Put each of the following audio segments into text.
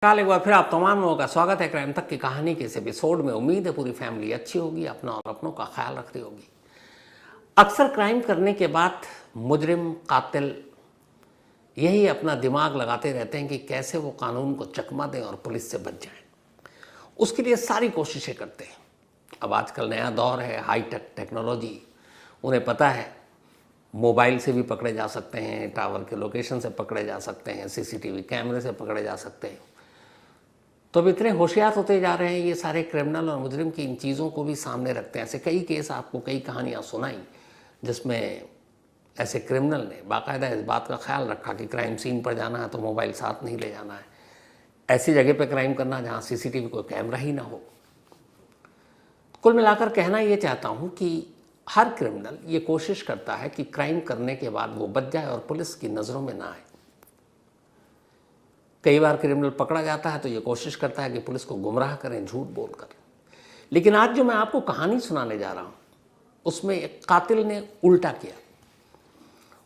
काल एक बार फिर आप तमाम लोगों का स्वागत है क्राइम तक की कहानी के इस एपिसोड में। उम्मीद है पूरी फैमिली अच्छी होगी, अपना और अपनों का ख्याल रख रही होगी। अक्सर क्राइम करने के बाद मुजरिम कातिल यही अपना दिमाग लगाते रहते हैं कि कैसे वो कानून को चकमा दें और पुलिस से बच जाएं। उसके लिए सारी कोशिशें करते हैं। अब आजकल नया दौर है, हाईटेक टेक्नोलॉजी, उन्हें पता है मोबाइल से भी पकड़े जा सकते हैं, टावर के लोकेशन से पकड़े जा सकते हैं, सीसीटीवी कैमरे से पकड़े जा सकते हैं। तो अब इतने होशियार होते जा रहे हैं ये सारे क्रिमिनल और मुजरिम की इन चीज़ों को भी सामने रखते हैं। ऐसे कई केस आपको, कई कहानियाँ सुनाई जिसमें ऐसे क्रिमिनल ने बाकायदा इस बात का ख्याल रखा कि क्राइम सीन पर जाना है तो मोबाइल साथ नहीं ले जाना है, ऐसी जगह पे क्राइम करना जहाँ सीसीटीवी कोई कैमरा ही ना हो। कुल मिलाकर कहना ये चाहता हूँ कि हर क्रिमिनल ये कोशिश करता है कि क्राइम करने के बाद वो बच जाए और पुलिस की नज़रों में ना आए। कई बार क्रिमिनल पकड़ा जाता है तो ये कोशिश करता है कि पुलिस को गुमराह करें झूठ बोलकर। लेकिन आज जो मैं आपको कहानी सुनाने जा रहा हूँ उसमें एक कातिल ने उल्टा किया।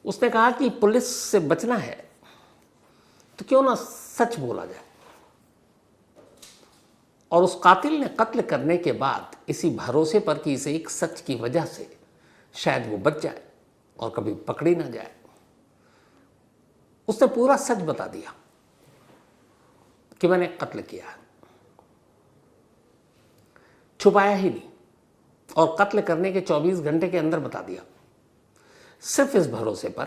उसने कहा कि पुलिस से बचना है तो क्यों ना सच बोला जाए। और उस कातिल ने कत्ल करने के बाद इसी भरोसे पर कि इसे एक सच की वजह से शायद वो बच जाए और कभी पकड़ी ना जाए, उसने पूरा सच बता दिया कि मैंने कत्ल किया, छुपाया ही नहीं। और कत्ल करने के 24 घंटे के अंदर बता दिया, सिर्फ इस भरोसे पर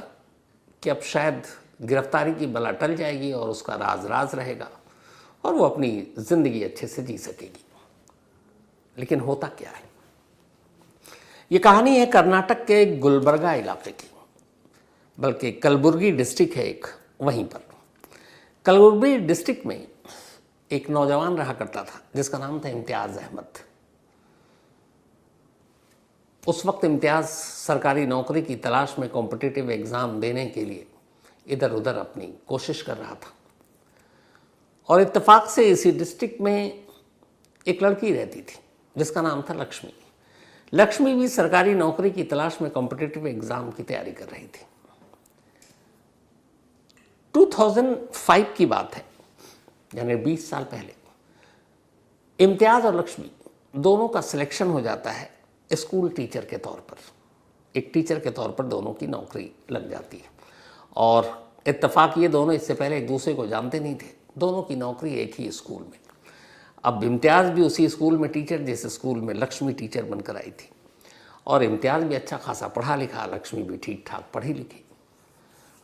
कि अब शायद गिरफ्तारी की बला टल जाएगी और उसका राज राज रहेगा और वो अपनी जिंदगी अच्छे से जी सकेगी। लेकिन होता क्या है, ये कहानी है कर्नाटक के गुलबर्गा इलाके की, बल्कि कलबुर्गी डिस्ट्रिक्ट है एक, वहीं पर कलबुर्गी डिस्ट्रिक्ट में एक नौजवान रहा करता था जिसका नाम था इम्तियाज़ अहमद। उस वक्त इम्तियाज़ सरकारी नौकरी की तलाश में कॉम्पिटिटिव एग्ज़ाम देने के लिए इधर उधर अपनी कोशिश कर रहा था। और इत्तेफाक से इसी डिस्ट्रिक्ट में एक लड़की रहती थी जिसका नाम था लक्ष्मी। लक्ष्मी भी सरकारी नौकरी की तलाश में कॉम्पिटिटिव एग्ज़ाम की तैयारी कर रही थी। 2005 की बात है, यानी 20 साल पहले। इम्तियाज़ और लक्ष्मी दोनों का सिलेक्शन हो जाता है स्कूल टीचर के तौर पर। एक टीचर के तौर पर दोनों की नौकरी लग जाती है। और इत्तेफाक ये दोनों इससे पहले एक दूसरे को जानते नहीं थे, दोनों की नौकरी एक ही स्कूल में। अब इम्तियाज़ भी उसी स्कूल में टीचर जिस स्कूल में लक्ष्मी टीचर बनकर आई थी। और इम्तियाज़ भी अच्छा खासा पढ़ा लिखा, लक्ष्मी भी ठीक ठाक पढ़ी लिखी।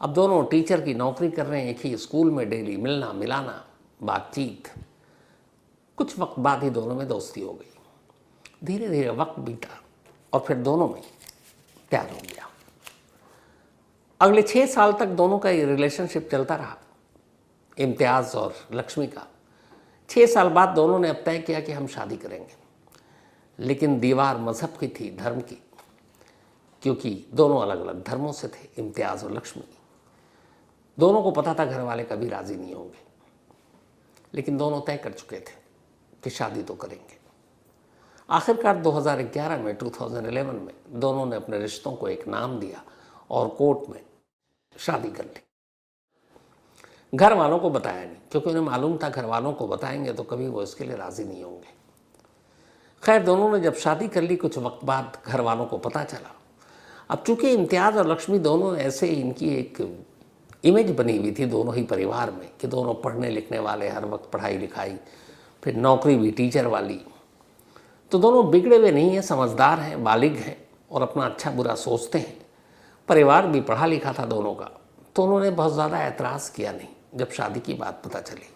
अब दोनों टीचर की नौकरी कर रहे हैं एक ही स्कूल में, डेली मिलना मिलाना, बातचीत। कुछ वक्त बाद ही दोनों में दोस्ती हो गई। धीरे धीरे वक्त बीता और फिर दोनों में प्यार हो गया। अगले 6 साल तक दोनों का ये रिलेशनशिप चलता रहा, इम्तियाज़ और लक्ष्मी का। 6 साल बाद दोनों ने अब तय किया कि हम शादी करेंगे। लेकिन दीवार मजहब की थी, धर्म की, क्योंकि दोनों अलग अलग धर्मों से थे, इम्तियाज़ और लक्ष्मी। दोनों को पता था घर वाले कभी राज़ी नहीं होंगे, लेकिन दोनों तय कर चुके थे कि शादी तो करेंगे। आखिरकार 2011 में 2011 में दोनों ने अपने रिश्तों को एक नाम दिया और कोर्ट में शादी कर ली। घर वालों को बताया नहीं, क्योंकि उन्हें मालूम था घर वालों को बताएंगे तो कभी वो इसके लिए राज़ी नहीं होंगे। खैर, दोनों ने जब शादी कर ली, कुछ वक्त बाद घर वालों को पता चला। अब चूंकि इम्तियाज़ और लक्ष्मी दोनों ऐसे, इनकी एक इमेज बनी हुई थी दोनों ही परिवार में कि दोनों पढ़ने लिखने वाले, हर वक्त पढ़ाई लिखाई, फिर नौकरी भी टीचर वाली। तो दोनों बिगड़े हुए नहीं हैं, समझदार हैं, बालिग हैं और अपना अच्छा बुरा सोचते हैं। परिवार भी पढ़ा लिखा था दोनों का, तो उन्होंने बहुत ज़्यादा ऐतराज़ किया नहीं। जब शादी की बात पता चली,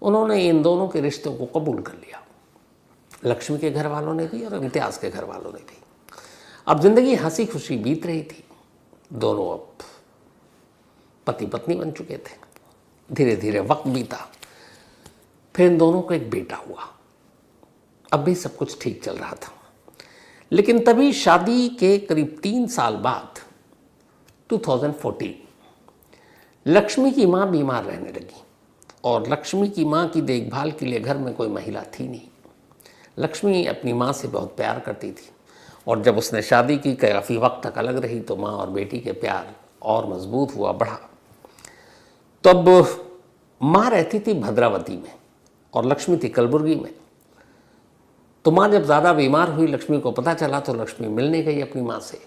उन्होंने इन दोनों के रिश्तों को कबूल कर लिया, लक्ष्मी के घर वालों ने भी और इम्तियाज़ के घर वालों ने भी। अब ज़िंदगी हंसी खुशी बीत रही थी। दोनों अब पति पत्नी बन चुके थे। धीरे धीरे वक्त बीता, फिर इन दोनों को एक बेटा हुआ। अब भी सब कुछ ठीक चल रहा था। लेकिन तभी शादी के करीब 3 साल बाद 2014 लक्ष्मी की माँ बीमार रहने लगी। और लक्ष्मी की माँ की देखभाल के लिए घर में कोई महिला थी नहीं। लक्ष्मी अपनी माँ से बहुत प्यार करती थी और जब उसने शादी की, काफ़ी वक्त तक अलग रही, तो माँ और बेटी के प्यार और मजबूत हुआ, बढ़ा। तब माँ रहती थी भद्रावती में और लक्ष्मी थी कलबुर्गी में। तो माँ जब ज़्यादा बीमार हुई, लक्ष्मी को पता चला, तो लक्ष्मी मिलने गई अपनी माँ से।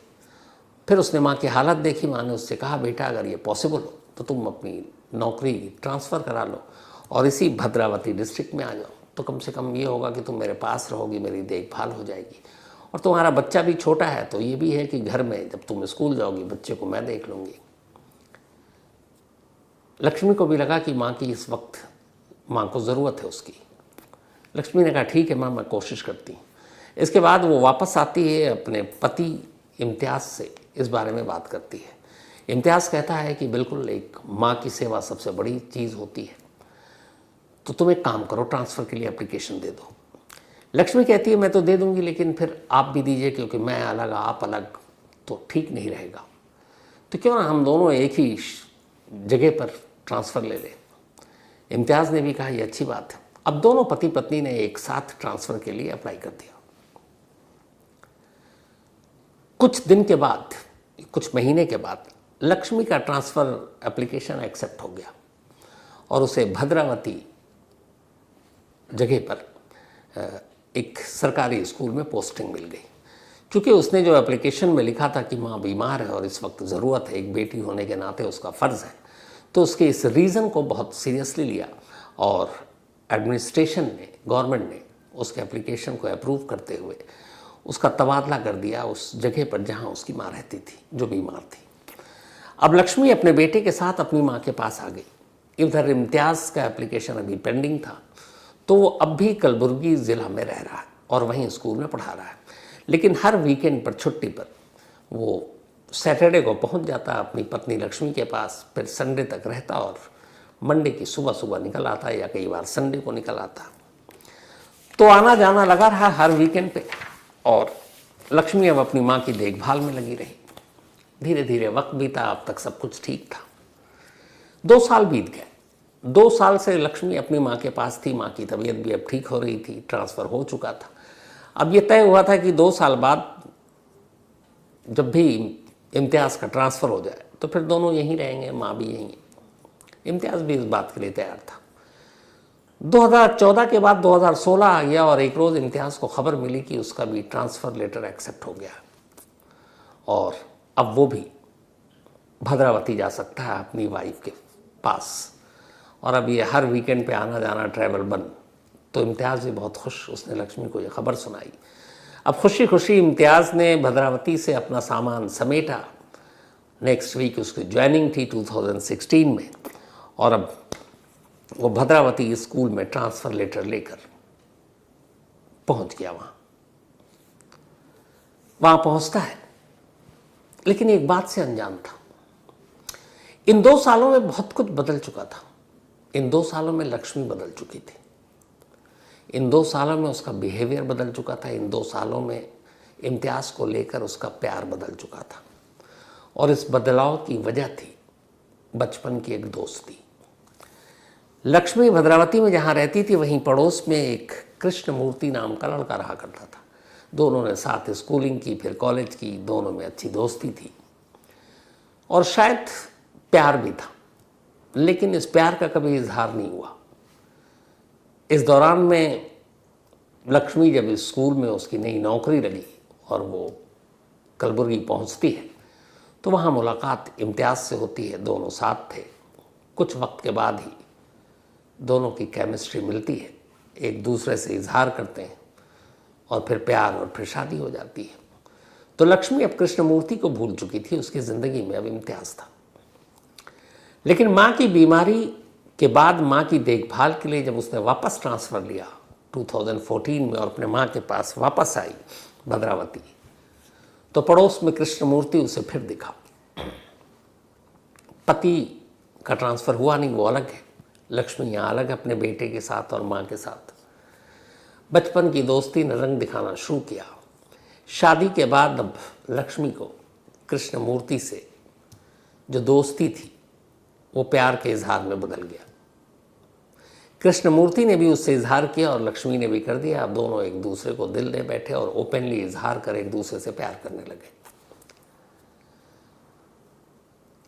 फिर उसने माँ की हालत देखी। माँ ने उससे कहा, बेटा अगर ये पॉसिबल हो तो तुम अपनी नौकरी ट्रांसफ़र करा लो और इसी भद्रावती डिस्ट्रिक्ट में आ जाओ, तो कम से कम ये होगा कि तुम मेरे पास रहोगी, मेरी देखभाल हो जाएगी, और तुम्हारा बच्चा भी छोटा है, तो ये भी है कि घर में जब तुम स्कूल जाओगी बच्चे को मैं देख लूँगी। लक्ष्मी को भी लगा कि माँ की इस वक्त माँ को ज़रूरत है उसकी। लक्ष्मी ने कहा, ठीक है माँ, मैं कोशिश करती हूँ। इसके बाद वो वापस आती है, अपने पति इम्तियाज़ से इस बारे में बात करती है। इम्तियाज़ कहता है कि बिल्कुल, एक माँ की सेवा सबसे बड़ी चीज़ होती है, तो तुम एक काम करो, ट्रांसफ़र के लिए एप्लीकेशन दे दो। लक्ष्मी कहती है, मैं तो दे दूँगी, लेकिन फिर आप भी दीजिए, क्योंकि मैं अलग आप अलग तो ठीक नहीं रहेगा। तो क्यों ना हम दोनों एक ही जगह पर ट्रांसफ़र ले लें। इम्तियाज़ ने भी कहा, यह अच्छी बात है। अब दोनों पति पत्नी ने एक साथ ट्रांसफ़र के लिए अप्लाई कर दिया। कुछ दिन के बाद, कुछ महीने के बाद लक्ष्मी का ट्रांसफ़र एप्लीकेशन एक्सेप्ट हो गया और उसे भद्रावती जगह पर एक सरकारी स्कूल में पोस्टिंग मिल गई। क्योंकि उसने जो एप्लीकेशन में लिखा था कि माँ बीमार है और इस वक्त ज़रूरत है, एक बेटी होने के नाते उसका फ़र्ज़ है, तो उसके इस रीज़न को बहुत सीरियसली लिया और एडमिनिस्ट्रेशन ने, गवर्नमेंट ने उसके एप्लीकेशन को अप्रूव करते हुए उसका तबादला कर दिया उस जगह पर जहाँ उसकी माँ रहती थी, जो बीमार थी। अब लक्ष्मी अपने बेटे के साथ अपनी माँ के पास आ गई। इधर इम्तियाज़ का एप्लीकेशन अभी पेंडिंग था, तो वो अब भी कलबुर्गी ज़िला में रह रहा है और वहीं स्कूल में पढ़ा रहा है। लेकिन हर वीकेंड पर, छुट्टी पर, वो सैटरडे को पहुंच जाता अपनी पत्नी लक्ष्मी के पास, फिर संडे तक रहता और मंडे की सुबह सुबह निकल आता, या कई बार संडे को निकल आता। तो आना जाना लगा रहा हर वीकेंड पे, और लक्ष्मी अब अपनी माँ की देखभाल में लगी रही। धीरे धीरे वक्त बीता, अब तक सब कुछ ठीक था। 2 साल बीत गए। 2 साल से लक्ष्मी अपनी माँ के पास थी। माँ की तबीयत भी अब ठीक हो रही थी, ट्रांसफ़र हो चुका था। अब ये तय हुआ था कि 2 साल बाद जब भी इम्तियाज़ का ट्रांसफ़र हो जाए तो फिर दोनों यहीं रहेंगे, माँ भी यहीं। इम्तियाज़ भी इस बात के लिए तैयार था। 2014 के बाद 2016 आ गया और एक रोज़ इम्तियाज़ को खबर मिली कि उसका भी ट्रांसफ़र लेटर एक्सेप्ट हो गया और अब वो भी भद्रावती जा सकता है अपनी वाइफ के पास। और अब ये हर वीकेंड पे आना जाना, ट्रैवल बंद। तो इम्तियाज़ भी बहुत खुश, उसने लक्ष्मी को ये खबर सुनाई। अब खुशी खुशी इम्तियाज़ ने भद्रावती से अपना सामान समेटा। नेक्स्ट वीक उसकी ज्वाइनिंग थी 2016 में, और अब वो भद्रावती स्कूल में ट्रांसफ़र लेटर लेकर पहुंच गया। वहाँ पहुंचता है, लेकिन एक बात से अनजान था। इन 2 सालों में बहुत कुछ बदल चुका था। इन 2 सालों में लक्ष्मी बदल चुकी थी। इन 2 सालों में उसका बिहेवियर बदल चुका था। इन 2 सालों में इम्तियाज़ को लेकर उसका प्यार बदल चुका था। और इस बदलाव की वजह थी बचपन की एक दोस्ती। लक्ष्मी भद्रावती में जहाँ रहती थी, वहीं पड़ोस में एक कृष्णमूर्ति नाम का लड़का रहा करता था। दोनों ने साथ स्कूलिंग की, फिर कॉलेज की। दोनों में अच्छी दोस्ती थी और शायद प्यार भी था, लेकिन इस प्यार का कभी इजहार नहीं हुआ। इस दौरान में लक्ष्मी जब इस स्कूल में उसकी नई नौकरी लगी और वो कलबुर्गी पहुंचती है, तो वहाँ मुलाकात इम्तियाज़ से होती है। दोनों साथ थे। कुछ वक्त के बाद ही दोनों की केमिस्ट्री मिलती है, एक दूसरे से इजहार करते हैं और फिर प्यार और फिर शादी हो जाती है। तो लक्ष्मी अब कृष्णमूर्ति को भूल चुकी थी। उसकी ज़िंदगी में अब इम्तियाज़ था। लेकिन माँ की बीमारी के बाद माँ की देखभाल के लिए जब उसने वापस ट्रांसफ़र लिया 2014 में और अपने माँ के पास वापस आई भद्रावती, तो पड़ोस में कृष्णमूर्ति उसे फिर दिखा। पति का ट्रांसफ़र हुआ नहीं, वो अलग है। लक्ष्मी यहाँ अलग है, अपने बेटे के साथ और माँ के साथ। बचपन की दोस्ती ने रंग दिखाना शुरू किया। शादी के बाद अब लक्ष्मी को कृष्णमूर्ति से जो दोस्ती थी वो प्यार के इजहार में बदल गया। कृष्णमूर्ति ने भी उससे इजहार किया और लक्ष्मी ने भी कर दिया। अब दोनों एक दूसरे को दिल दे बैठे और ओपनली इजहार कर एक दूसरे से प्यार करने लगे।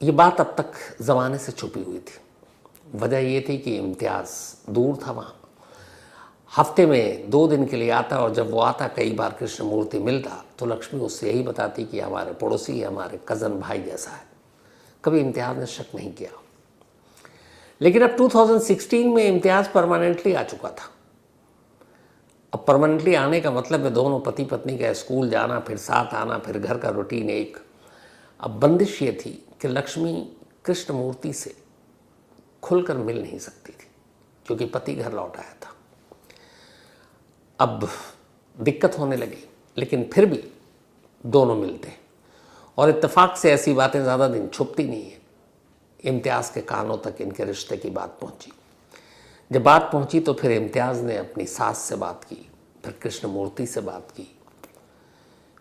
ये बात अब तक ज़माने से छुपी हुई थी। वजह ये थी कि इम्तियाज़ दूर था वहाँ, हफ्ते में 2 दिन के लिए आता, और जब वो आता कई बार कृष्णमूर्ति मिलता तो लक्ष्मी उससे यही बताती कि हमारे पड़ोसी, हमारे कज़न भाई जैसा है। कभी इम्तियाज़ ने शक नहीं किया। लेकिन अब 2016 में इम्तियाज़ परमानेंटली आ चुका था। अब परमानेंटली आने का मतलब है दोनों पति पत्नी का स्कूल जाना, फिर साथ आना, फिर घर का रूटीन एक। अब बंदिश ये थी कि लक्ष्मी कृष्णमूर्ति से खुलकर मिल नहीं सकती थी क्योंकि पति घर लौट आया था। अब दिक्कत होने लगी, लेकिन फिर भी दोनों मिलते हैं, और इत्तेफाक से ऐसी बातें ज़्यादा दिन छुपती नहीं है। इम्तियाज़ के कानों तक इनके रिश्ते की बात पहुंची। जब बात पहुंची तो फिर इम्तियाज़ ने अपनी सास से बात की, फिर कृष्णमूर्ति से बात की,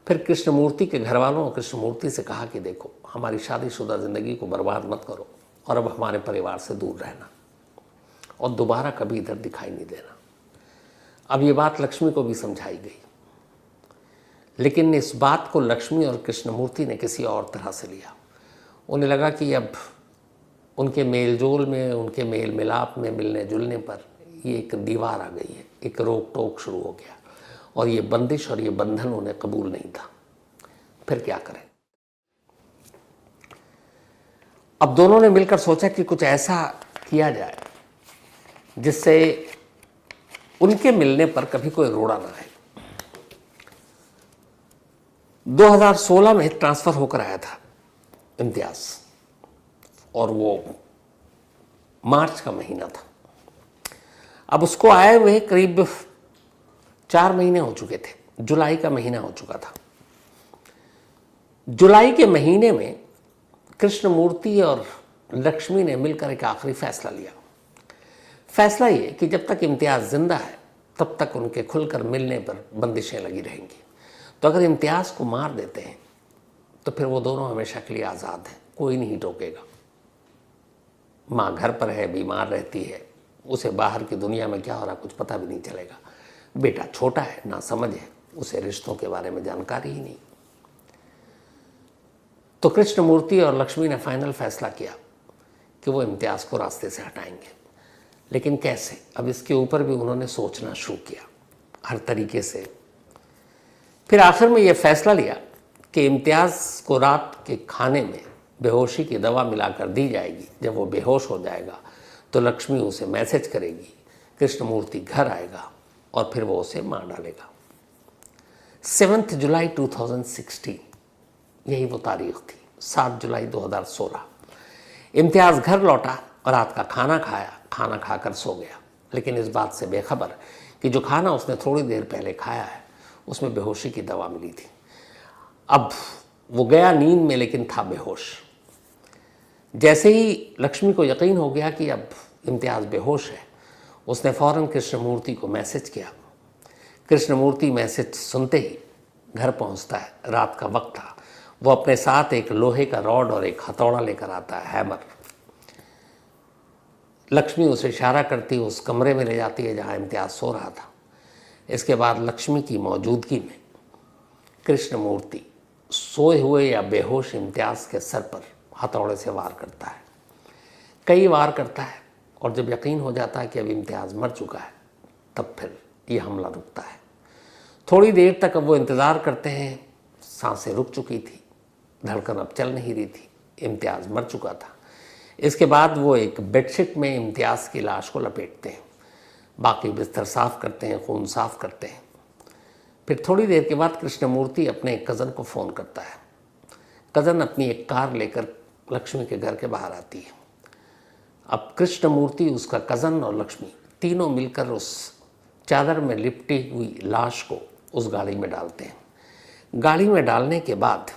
फिर कृष्णमूर्ति के घर वालों और कृष्णमूर्ति से कहा कि देखो, हमारी शादीशुदा ज़िंदगी को बर्बाद मत करो और अब हमारे परिवार से दूर रहना और दोबारा कभी इधर दिखाई नहीं देना। अब ये बात लक्ष्मी को भी समझाई गई, लेकिन इस बात को लक्ष्मी और कृष्णमूर्ति ने किसी और तरह से लिया। उन्हें लगा कि अब उनके मेल जोल में, उनके मेल मिलाप में, मिलने जुलने पर ये एक दीवार आ गई है, एक रोक टोक शुरू हो गया, और ये बंदिश और ये बंधन उन्हें कबूल नहीं था। फिर क्या करें? अब दोनों ने मिलकर सोचा कि कुछ ऐसा किया जाए जिससे उनके मिलने पर कभी कोई रोड़ा ना आए। 2016 में ट्रांसफ़र होकर आया था इम्तियाज़, और वो मार्च का महीना था। अब उसको आए हुए करीब 4 महीने हो चुके थे, जुलाई का महीना हो चुका था। जुलाई के महीने में कृष्णमूर्ति और लक्ष्मी ने मिलकर एक आखिरी फैसला लिया। फैसला ये कि जब तक इम्तियाज़ जिंदा है तब तक उनके खुलकर मिलने पर बंदिशें लगी रहेंगी। तो अगर इम्तियाज़ को मार देते हैं तो फिर वो दोनों हमेशा के लिए आज़ाद हैं, कोई नहीं टोकेगा। माँ घर पर है, बीमार रहती है, उसे बाहर की दुनिया में क्या हो रहा कुछ पता भी नहीं चलेगा। बेटा छोटा है, ना समझ है, उसे रिश्तों के बारे में जानकारी ही नहीं। तो कृष्णमूर्ति और लक्ष्मी ने फाइनल फैसला किया कि वो इम्तियाज़ को रास्ते से हटाएंगे। लेकिन कैसे? अब इसके ऊपर भी उन्होंने सोचना शुरू किया हर तरीके से। फिर आखिर में ये फैसला लिया कि इम्तियाज़ को रात के खाने में बेहोशी की दवा मिलाकर दी जाएगी। जब वो बेहोश हो जाएगा तो लक्ष्मी उसे मैसेज करेगी, कृष्णमूर्ति घर आएगा और फिर वो उसे मार डालेगा। 7 जुलाई 2016 यही वो तारीख थी। 7 जुलाई 2016 इम्तियाज़ घर लौटा और रात का खाना खाया, खाना खाकर सो गया, लेकिन इस बात से बेखबर कि जो खाना उसने थोड़ी देर पहले खाया है उसमें बेहोशी की दवा मिली थी। अब वो गया नींद में, लेकिन था बेहोश। जैसे ही लक्ष्मी को यकीन हो गया कि अब इम्तियाज़ बेहोश है, उसने फ़ौरन कृष्णमूर्ति को मैसेज किया। कृष्णमूर्ति मैसेज सुनते ही घर पहुंचता है। रात का वक्त था। वो अपने साथ एक लोहे का रॉड और एक हथौड़ा लेकर आता है, हैमर। लक्ष्मी उसे इशारा करती उस कमरे में ले जाती है जहां इम्तियाज़ सो रहा था। इसके बाद लक्ष्मी की मौजूदगी में कृष्णमूर्ति सोए हुए या बेहोश इम्तियाज़ के सर पर हथौड़े से वार करता है। कई वार करता है, और जब यकीन हो जाता है कि अब इम्तियाज़ मर चुका है तब फिर ये हमला रुकता है। थोड़ी देर तक अब वो इंतज़ार करते हैं। सांसें रुक चुकी थी, धड़कन अब चल नहीं रही थी, इम्तियाज़ मर चुका था। इसके बाद वो एक बेडशीट में इम्तियाज़ की लाश को लपेटते हैं, बाकी बिस्तर साफ़ करते हैं, खून साफ़ करते हैं। फिर थोड़ी देर के बाद कृष्णमूर्ति अपने कज़न को फ़ोन करता है। कज़न अपनी एक कार लेकर लक्ष्मी के घर के बाहर आती है। अब कृष्णमूर्ति, उसका कज़न और लक्ष्मी तीनों मिलकर उस चादर में लिपटी हुई लाश को उस गाड़ी में डालते हैं। गाड़ी में डालने के बाद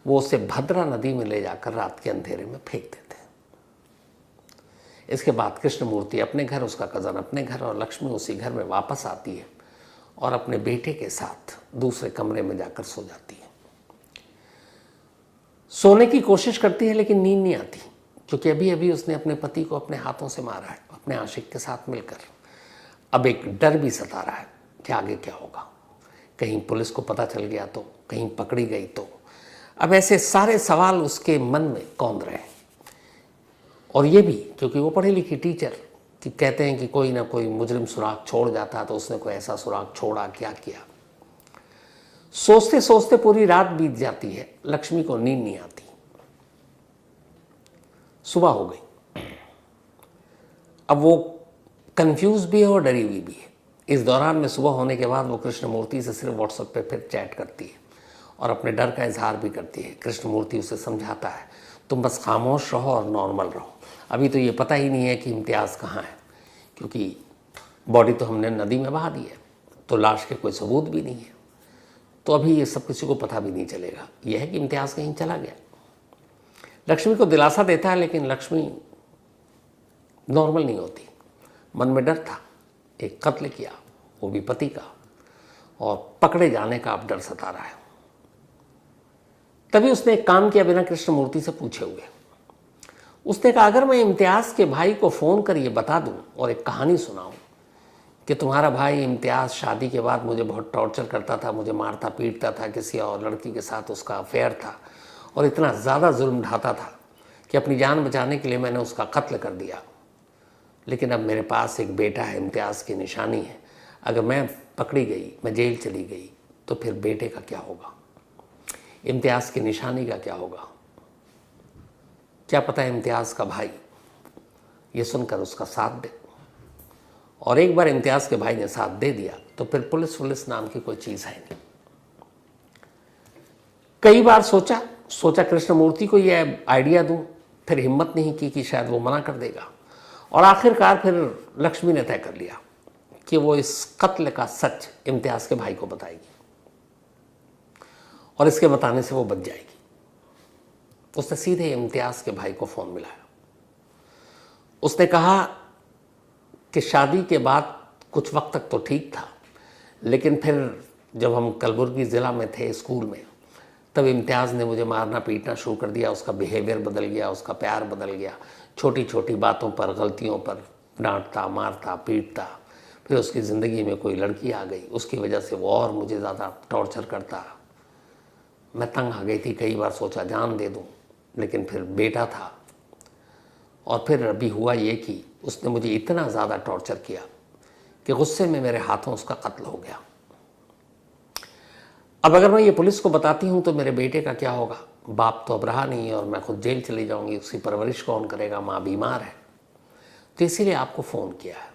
वो उसे भद्रा नदी में ले जाकर रात के अंधेरे में फेंक देते हैं। इसके बाद कृष्णमूर्ति अपने घर, उसका कज़न अपने घर, और लक्ष्मी उसी घर में वापस आती है और अपने बेटे के साथ दूसरे कमरे में जाकर सो जाती है। सोने की कोशिश करती है लेकिन नींद नहीं आती, क्योंकि अभी अभी उसने अपने पति को अपने हाथों से मारा है, अपने आशिक के साथ मिलकर। अब एक डर भी सता रहा है कि आगे क्या होगा, कहीं पुलिस को पता चल गया तो, कहीं पकड़ी गई तो। अब ऐसे सारे सवाल उसके मन में कौंध रहे हैं। और ये भी क्योंकि वो पढ़ी लिखी टीचर, कि कहते हैं कि कोई ना कोई मुजरिम सुराग छोड़ जाता, तो उसने कोई ऐसा सुराग छोड़ा, क्या किया। सोचते सोचते पूरी रात बीत जाती है, लक्ष्मी को नींद नहीं आती। सुबह हो गई। अब वो कंफ्यूज भी है और डरी हुई भी है। इस दौरान में सुबह होने के बाद वो कृष्णमूर्ति से सिर्फ व्हाट्सएप पे फिर चैट करती है और अपने डर का इजहार भी करती है। कृष्णमूर्ति उसे समझाता है, तुम बस खामोश रहो और नॉर्मल रहो। अभी तो ये पता ही नहीं है कि इम्तियाज़ कहाँ है, क्योंकि बॉडी तो हमने नदी में बहा दी है, तो लाश के कोई सबूत भी नहीं है, तो अभी ये सब किसी को पता भी नहीं चलेगा। यह है कि इम्तियाज़ कहीं चला गया। लक्ष्मी को दिलासा देता है, लेकिन लक्ष्मी नॉर्मल नहीं होती। मन में डर था, एक कत्ल किया, वो भी पति का, और पकड़े जाने का अब डर सता रहा है। तभी उसने एक काम किया बिना कृष्णमूर्ति से पूछे हुए। उसने कहा, अगर मैं इम्तियाज़ के भाई को फ़ोन कर ये बता दूं और एक कहानी सुनाऊं कि तुम्हारा भाई इम्तियाज़ शादी के बाद मुझे बहुत टॉर्चर करता था, मुझे मारता पीटता था, किसी और लड़की के साथ उसका अफेयर था और इतना ज़्यादा जुल्म ढाता था कि अपनी जान बचाने के लिए मैंने उसका कत्ल कर दिया, लेकिन अब मेरे पास एक बेटा है, इम्तियाज़ की निशानी है, अगर मैं पकड़ी गई, मैं जेल चली गई, तो फिर बेटे का क्या होगा, इम्तियाज़ की निशानी का क्या होगा। क्या पता है इम्तियाज़ का भाई ये सुनकर उसका साथ दे। और एक बार इम्तियाज़ के भाई ने साथ दे दिया तो फिर पुलिस नाम की कोई चीज़ है नहीं। कई बार सोचा कृष्णमूर्ति को ये आइडिया दूं, फिर हिम्मत नहीं की कि शायद वो मना कर देगा, और आखिरकार फिर लक्ष्मी ने तय कर लिया कि वो इस कत्ल का सच इम्तियाज़ के भाई को बताएगी और इसके बताने से वो बच जाएगी। उसने सीधे इम्तियाज़ के भाई को फ़ोन मिलाया। उसने कहा कि शादी के बाद कुछ वक्त तक तो ठीक था, लेकिन फिर जब हम कलबुर्गी ज़िला में थे स्कूल में, तब इम्तियाज़ ने मुझे मारना पीटना शुरू कर दिया। उसका बिहेवियर बदल गया, उसका प्यार बदल गया, छोटी छोटी बातों पर, गलतियों पर डांटता, मारता, पीटता। फिर उसकी ज़िंदगी में कोई लड़की आ गई, उसकी वजह से वो और मुझे ज़्यादा टॉर्चर करता। मैं तंग आ गई थी, कई बार सोचा जान दे दूं, लेकिन फिर बेटा था। और फिर अभी हुआ ये कि उसने मुझे इतना ज़्यादा टॉर्चर किया कि गुस्से में मेरे हाथों उसका कत्ल हो गया। अब अगर मैं ये पुलिस को बताती हूँ तो मेरे बेटे का क्या होगा, बाप तो अब रहा नहीं है और मैं खुद जेल चली जाऊँगी, उसकी परवरिश कौन करेगा, माँ बीमार है। तो इसीलिए आपको फ़ोन किया है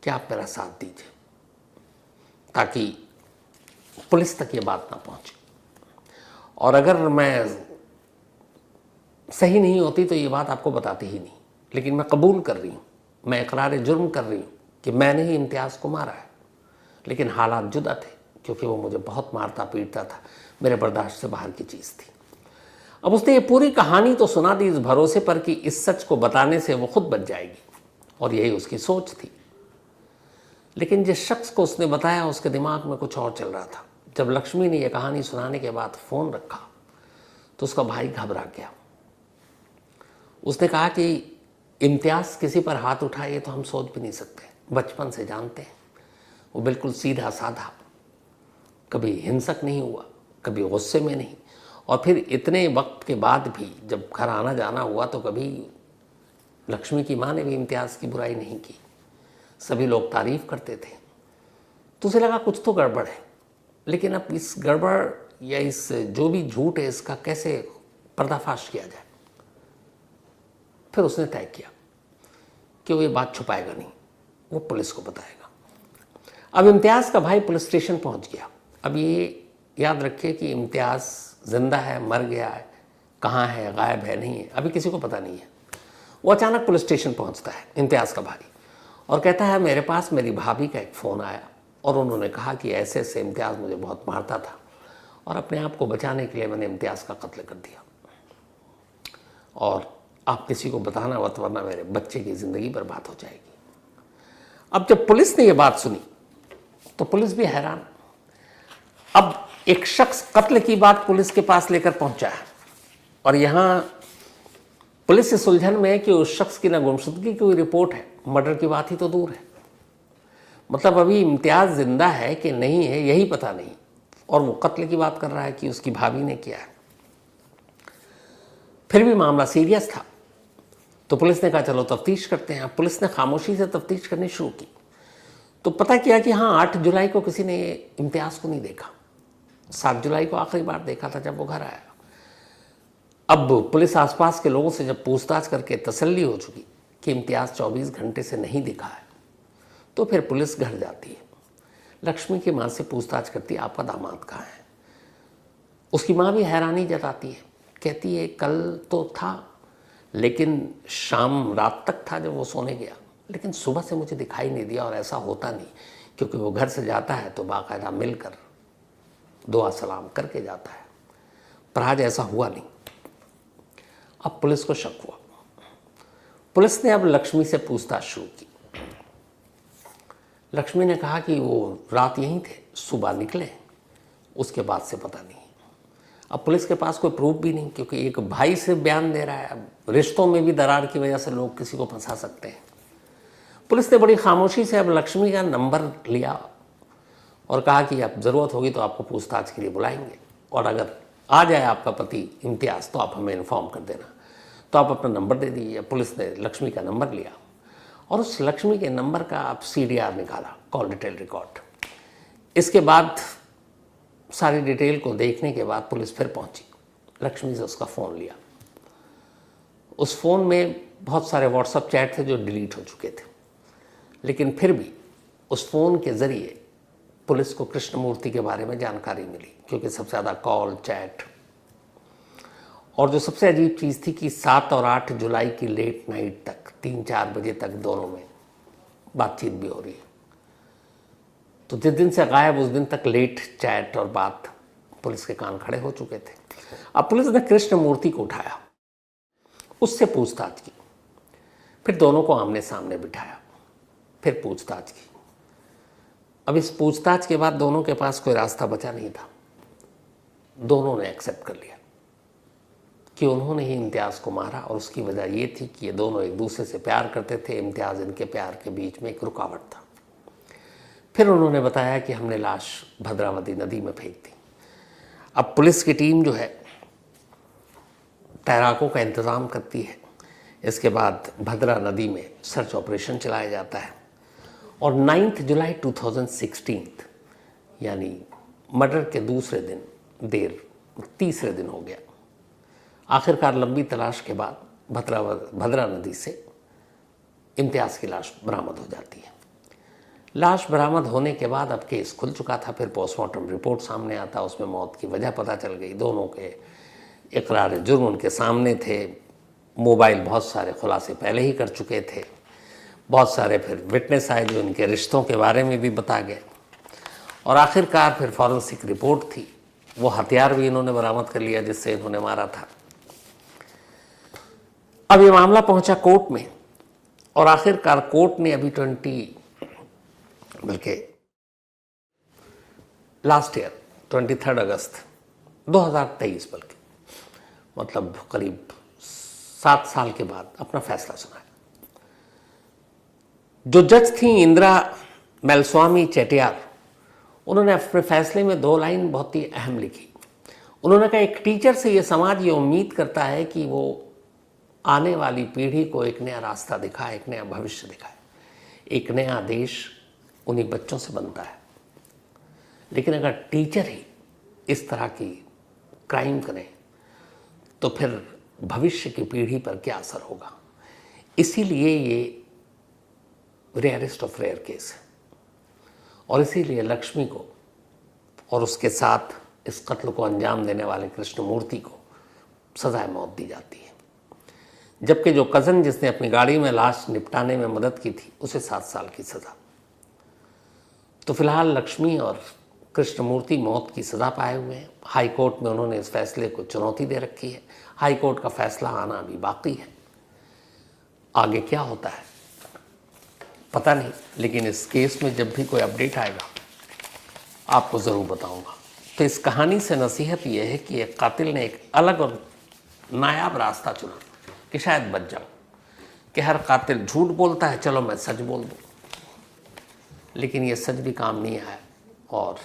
कि आप मेरा साथ दीजिए ताकि पुलिस तक ये बात ना पहुँचे, और अगर मैं सही नहीं होती तो ये बात आपको बताती ही नहीं। लेकिन मैं कबूल कर रही हूँ, मैं इकरार जुर्म कर रही हूँ कि मैंने ही इम्तियाज़ को मारा है, लेकिन हालात जुदा थे क्योंकि वो मुझे बहुत मारता पीटता था, मेरे बर्दाश्त से बाहर की चीज़ थी। अब उसने ये पूरी कहानी तो सुना दी इस भरोसे पर कि इस सच को बताने से वो खुद बच जाएगी, और यही उसकी सोच थी। लेकिन जिस शख्स को उसने बताया उसके दिमाग में कुछ और चल रहा था। जब लक्ष्मी ने यह कहानी सुनाने के बाद फ़ोन रखा तो उसका भाई घबरा गया। उसने कहा कि इम्तियाज़ किसी पर हाथ उठाए तो हम सोच भी नहीं सकते, बचपन से जानते हैं, वो बिल्कुल सीधा साधा, कभी हिंसक नहीं हुआ, कभी गुस्से में नहीं, और फिर इतने वक्त के बाद भी जब घर आना जाना हुआ तो कभी लक्ष्मी की माँ ने भी इम्तियाज़ की बुराई नहीं की, सभी लोग तारीफ़ करते थे। तो उसे लगा कुछ तो गड़बड़ है, लेकिन अब इस गड़बड़ या इस जो भी झूठ है इसका कैसे पर्दाफाश किया जाए। फिर उसने तय किया कि वो ये बात छुपाएगा नहीं, वो पुलिस को बताएगा। अब इम्तियाज़ का भाई पुलिस स्टेशन पहुंच गया। अब ये याद रखिए कि इम्तियाज़ जिंदा है, मर गया है, कहाँ है, गायब है, नहीं है, अभी किसी को पता नहीं है। वो अचानक पुलिस स्टेशन पहुंचता है इम्तियाज़ का भाई, और कहता है मेरे पास मेरी भाभी का एक फ़ोन आया और उन्होंने कहा कि ऐसे ऐसे इम्तियाज़ मुझे बहुत मारता था और अपने आप को बचाने के लिए मैंने इम्तियाज़ का कत्ल कर दिया, और आप किसी को बताना मत वरना मेरे बच्चे की ज़िंदगी बर्बाद हो जाएगी। अब जब पुलिस ने ये बात सुनी तो पुलिस भी हैरान। अब एक शख्स कत्ल की बात पुलिस के पास लेकर पहुंचा है, और यहाँ पुलिस इस उलझन में है कि उस शख्स की ना गुमशुदगी की कोई रिपोर्ट है, मर्डर की बात ही तो दूर है। मतलब अभी इम्तियाज़ जिंदा है कि नहीं है यही पता नहीं, और वो कत्ल की बात कर रहा है कि उसकी भाभी ने किया है। फिर भी मामला सीरियस था, तो पुलिस ने कहा चलो तफ्तीश करते हैं। पुलिस ने खामोशी से तफ्तीश करनी शुरू की तो पता किया कि हाँ 8 जुलाई को किसी ने इम्तियाज़ को नहीं देखा, 7 जुलाई को आखिरी बार देखा था जब वो घर आया। अब पुलिस आसपास के लोगों से जब पूछताछ करके तसल्ली हो चुकी कि इम्तियाज़ 24 घंटे से नहीं दिखा है तो फिर पुलिस घर जाती है। लक्ष्मी की माँ से पूछताछ करती है आपका दामाद कहाँ है। उसकी माँ भी हैरानी जताती है, कहती है कल तो था लेकिन शाम रात तक था जब वो सोने गया, लेकिन सुबह से मुझे दिखाई नहीं दिया। और ऐसा होता नहीं क्योंकि वो घर से जाता है तो बाकायदा मिलकर दुआ सलाम करके जाता है, पर आज ऐसा हुआ नहीं। अब पुलिस को शक हुआ। पुलिस ने अब लक्ष्मी से पूछताछ शुरू की। लक्ष्मी ने कहा कि वो रात यहीं थे, सुबह निकले, उसके बाद से पता नहीं। अब पुलिस के पास कोई प्रूफ भी नहीं क्योंकि एक भाई से बयान दे रहा है। अब रिश्तों में भी दरार की वजह से लोग किसी को फंसा सकते हैं। पुलिस ने बड़ी खामोशी से अब लक्ष्मी का नंबर लिया और कहा कि अब ज़रूरत होगी तो आपको पूछताछ के लिए बुलाएंगे और अगर आ जाए आपका पति इम्तियाज़ तो आप हमें इन्फॉर्म कर देना। तो आप अपना नंबर दे दीजिए। पुलिस ने लक्ष्मी का नंबर लिया और उस लक्ष्मी के नंबर का आप CDR निकाला, कॉल डिटेल रिकॉर्ड। इसके बाद सारी डिटेल को देखने के बाद पुलिस फिर पहुंची, लक्ष्मी से उसका फ़ोन लिया। उस फ़ोन में बहुत सारे व्हाट्सएप चैट थे जो डिलीट हो चुके थे, लेकिन फिर भी उस फ़ोन के ज़रिए पुलिस को कृष्णमूर्ति के बारे में जानकारी मिली क्योंकि सबसे ज़्यादा कॉल चैट। और जो सबसे अजीब चीज़ थी कि 7 और 8 जुलाई की लेट नाइट तक 3-4 बजे तक दोनों में बातचीत भी हो रही है। तो जिस दिन से गायब उस दिन तक लेट चैट और बात पुलिस के कान खड़े हो चुके थे। अब पुलिस ने कृष्णमूर्ति को उठाया, उससे पूछताछ की, फिर दोनों को आमने सामने बिठाया, फिर पूछताछ की। अब इस पूछताछ के बाद दोनों के पास कोई रास्ता बचा नहीं था। दोनों ने एक्सेप्ट कर लिया कि उन्होंने ही इम्तियाज़ को मारा और उसकी वजह ये थी कि ये दोनों एक दूसरे से प्यार करते थे। इम्तियाज़ इनके प्यार के बीच में एक रुकावट था। फिर उन्होंने बताया कि हमने लाश भद्रावती नदी में फेंक दी। अब पुलिस की टीम जो है तैराकों का इंतज़ाम करती है। इसके बाद भद्रा नदी में सर्च ऑपरेशन चलाया जाता है और 9 जुलाई 2016 यानी मर्डर के दूसरे दिन तीसरे दिन हो गया। आखिरकार लंबी तलाश के बाद भद्रा नदी से इम्तियाज़ की लाश बरामद हो जाती है। लाश बरामद होने के बाद अब केस खुल चुका था। फिर पोस्टमार्टम रिपोर्ट सामने आता, उसमें मौत की वजह पता चल गई। दोनों के इकरार जुर्म उनके सामने थे। मोबाइल बहुत सारे खुलासे पहले ही कर चुके थे। बहुत सारे फिर विटनेस आए जो इनके रिश्तों के बारे में भी बता गए। और आखिरकार फिर फॉरेंसिक रिपोर्ट थी, वो हथियार भी इन्होंने बरामद कर लिया जिससे इन्होंने मारा था। अब ये मामला पहुंचा कोर्ट में और आखिरकार कोर्ट ने अभी बल्कि लास्ट ईयर 23 अगस्त 2023 बल्कि मतलब करीब 7 साल के बाद अपना फैसला सुनाया। जो जज थी इंदिरा मैलस्वामी चेटियार, उन्होंने अपने फैसले में 2 लाइन बहुत ही अहम लिखी। उन्होंने कहा एक टीचर से ये समाज ये उम्मीद करता है कि वो आने वाली पीढ़ी को एक नया रास्ता दिखाए, एक नया भविष्य दिखाए, एक नया देश उन्हीं बच्चों से बनता है। लेकिन अगर टीचर ही इस तरह की क्राइम करें तो फिर भविष्य की पीढ़ी पर क्या असर होगा। इसीलिए ये रेयरेस्ट ऑफ रेयर केस है और इसीलिए लक्ष्मी को और उसके साथ इस कत्ल को अंजाम देने वाले कृष्णमूर्ति को सजाए मौत दी जाती है, जबकि जो कज़न जिसने अपनी गाड़ी में लाश निपटाने में मदद की थी उसे 7 साल की सज़ा। तो फिलहाल लक्ष्मी और कृष्णमूर्ति मौत की सज़ा पाए हुए हैं। हाई कोर्ट में उन्होंने इस फैसले को चुनौती दे रखी है। हाई कोर्ट का फैसला आना अभी बाकी है। आगे क्या होता है पता नहीं, लेकिन इस केस में जब भी कोई अपडेट आएगा आपको ज़रूर बताऊंगा। तो इस कहानी से नसीहत यह है कि एक कातिल ने एक अलग और नायाब रास्ता चुना कि शायद बच जाओ। कि हर कातिल झूठ बोलता है, चलो मैं सच बोल दूँ, लेकिन ये सच भी काम नहीं आया और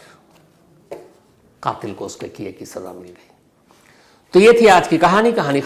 कातिल को उसके किए की सज़ा मिल गई। तो ये थी आज की कहानी।